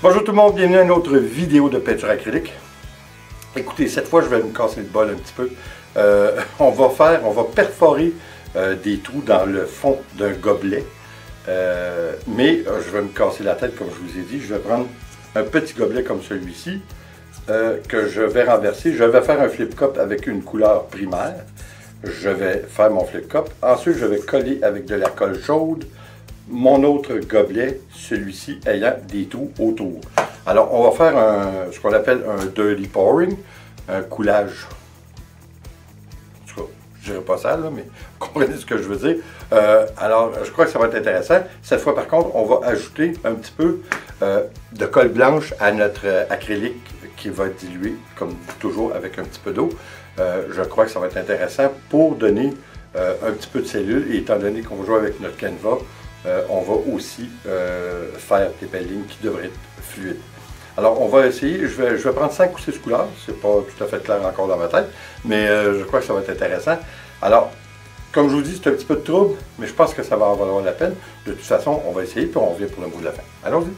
Bonjour tout le monde, bienvenue à une autre vidéo de peinture acrylique. Écoutez, cette fois je vais me casser le bol un petit peu. On va perforer des trous dans le fond d'un gobelet. Mais je vais me casser la tête comme je vous ai dit. Je vais prendre un petit gobelet comme celui-ci que je vais renverser. Je vais faire un flip cup avec une couleur primaire. Je vais faire mon flip cup. Ensuite, je vais coller avec de la colle chaude mon autre gobelet, celui-ci ayant des trous autour. Alors, on va faire ce qu'on appelle un dirty pouring, un coulage. En tout cas, je dirais pas ça, là, mais vous comprenez ce que je veux dire. Alors, je crois que ça va être intéressant. Cette fois, par contre, on va ajouter un petit peu de colle blanche à notre acrylique qui va diluer, comme toujours, avec un petit peu d'eau. Je crois que ça va être intéressant pour donner un petit peu de cellule. Et étant donné qu'on va jouer avec notre canevas, on va aussi faire des belles lignes qui devraient être fluides. Alors, on va essayer. Je vais prendre 5 ou 6 couleurs. C'est pas tout à fait clair encore dans ma tête, mais je crois que ça va être intéressant. Alors, comme je vous dis, c'est un petit peu de trouble, mais je pense que ça va en valoir la peine. De toute façon, on va essayer, puis on revient pour le mot de la fin. Allons-y!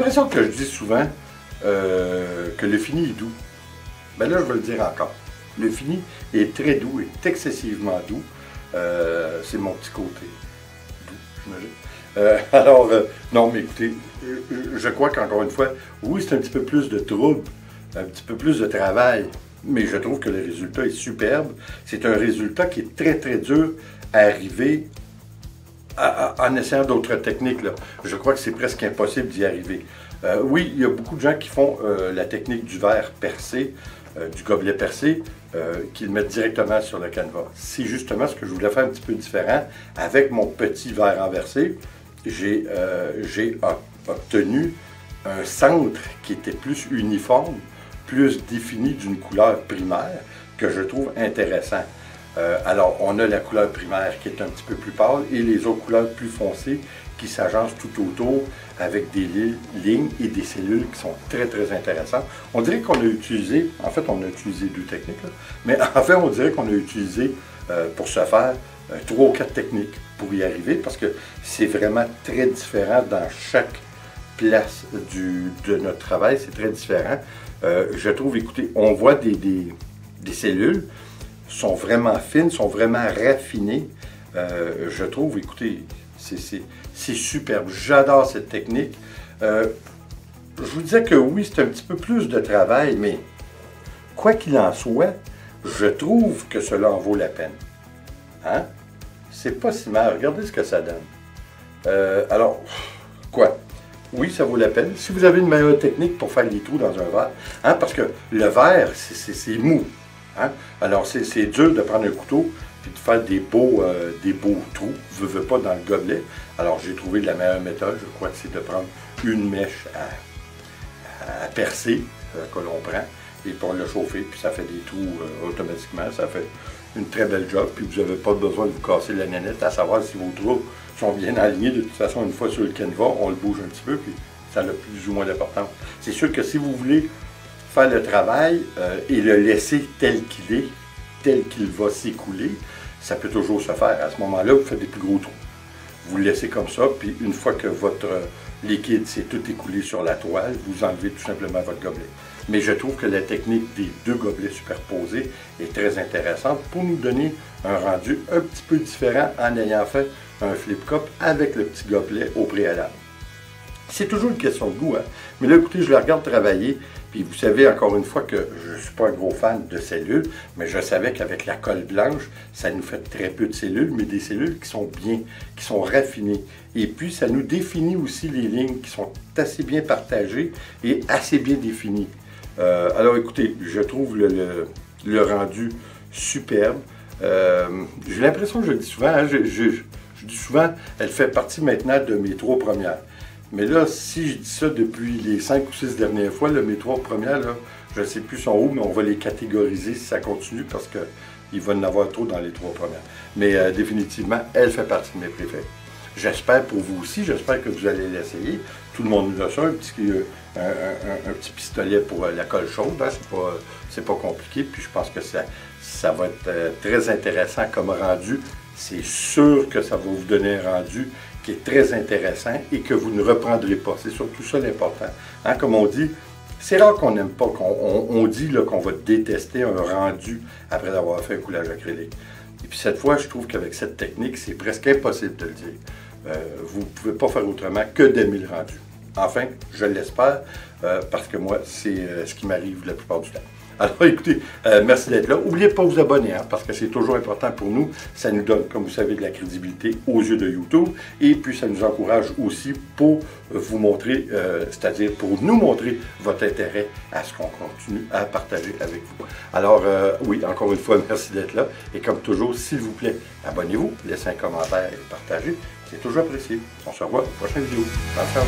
l'impression que je dis souvent que le fini est doux. Ben là, je vais le dire encore. Le fini est très doux, est excessivement doux. C'est mon petit côté doux, j'imagine. Non, mais écoutez, je crois qu'encore une fois, oui, c'est un petit peu plus de trouble, un petit peu plus de travail, mais je trouve que le résultat est superbe. C'est un résultat qui est très, très dur à arriver en essayant d'autres techniques. Là. Je crois que c'est presque impossible d'y arriver. Oui, il y a beaucoup de gens qui font la technique du verre percé, du gobelet percé, qu'ils mettent directement sur le canevas. C'est justement ce que je voulais faire un petit peu différent. Avec mon petit verre renversé, j'ai obtenu un centre qui était plus uniforme, plus défini d'une couleur primaire que je trouve intéressant. Alors, on a la couleur primaire qui est un petit peu plus pâle et les autres couleurs plus foncées qui s'agencent tout autour avec des lignes et des cellules qui sont très, très intéressantes. On dirait qu'on a utilisé, en fait, on a utilisé deux techniques, là, mais en fait, on dirait qu'on a utilisé, pour ce faire, 3 ou 4 techniques pour y arriver parce que c'est vraiment très différent dans chaque place de notre travail, c'est très différent. Je trouve, écoutez, on voit des cellules, sont vraiment fines, sont vraiment raffinées. Je trouve, écoutez, c'est superbe. J'adore cette technique. Je vous disais que oui, c'est un petit peu plus de travail, mais quoi qu'il en soit, je trouve que cela en vaut la peine. Hein? C'est pas si mal. Regardez ce que ça donne. Alors, quoi? Oui, ça vaut la peine. Si vous avez une meilleure technique pour faire des trous dans un verre, hein, parce que le verre, c'est mou. Hein? Alors, c'est dur de prendre un couteau et de faire des beaux trous, veux pas, dans le gobelet. Alors, j'ai trouvé la meilleure méthode, je crois que c'est de prendre une mèche à percer que l'on prend et pour le chauffer, puis ça fait des trous automatiquement. Ça fait une très belle job, puis vous n'avez pas besoin de vous casser la nanette à savoir si vos trous sont bien alignés. De toute façon, une fois sur le canevas, on le bouge un petit peu, puis ça a plus ou moins d'importance. C'est sûr que si vous voulez faire le travail et le laisser tel qu'il est, tel qu'il va s'écouler, ça peut toujours se faire. À ce moment-là, vous faites des plus gros trous. Vous le laissez comme ça, puis une fois que votre liquide s'est tout écoulé sur la toile, vous enlevez tout simplement votre gobelet. Mais je trouve que la technique des 2 gobelets superposés est très intéressante pour nous donner un rendu un petit peu différent en ayant fait un flip cup avec le petit gobelet au préalable. C'est toujours une question de goût, hein? Mais là, écoutez, je le regarde travailler, puis vous savez encore une fois que je ne suis pas un gros fan de cellules, mais je savais qu'avec la colle blanche, ça nous fait très peu de cellules, mais des cellules qui sont bien, qui sont raffinées. Et puis, ça nous définit aussi les lignes qui sont assez bien partagées et assez bien définies. Alors, écoutez, je trouve le rendu superbe. J'ai l'impression que je le dis souvent, hein, je dis souvent, elle fait partie maintenant de mes 3 premières. Mais là, si je dis ça depuis les 5 ou 6 dernières fois, là, mes 3 premières, là, je ne sais plus sont où, mais on va les catégoriser si ça continue parce qu'il va y en avoir trop dans les 3 premières. Mais définitivement, elle fait partie de mes préférés. J'espère pour vous aussi, j'espère que vous allez l'essayer. Tout le monde nous a ça, un petit pistolet pour la colle chaude, hein, c'est pas compliqué. Puis je pense que ça va être très intéressant comme rendu. C'est sûr que ça va vous donner un rendu qui est très intéressant et que vous ne reprendrez pas. C'est surtout ça l'important. Hein, comme on dit, c'est rare qu'on n'aime pas, on dit qu'on va détester un rendu après avoir fait un coulage acrylique. Et puis cette fois, je trouve qu'avec cette technique, c'est presque impossible de le dire. Vous ne pouvez pas faire autrement que d'aimer le rendu. Enfin, je l'espère, parce que moi, c'est ce qui m'arrive la plupart du temps. Alors écoutez, merci d'être là. N'oubliez pas de vous abonner, hein, parce que c'est toujours important pour nous. Ça nous donne, comme vous savez, de la crédibilité aux yeux de YouTube. Et puis ça nous encourage aussi pour vous montrer, c'est-à-dire pour nous montrer votre intérêt à ce qu'on continue à partager avec vous. Alors oui, encore une fois, merci d'être là. Et comme toujours, s'il vous plaît, abonnez-vous, laissez un commentaire et partagez. C'est toujours apprécié. On se revoit dans la prochaine vidéo. Ciao.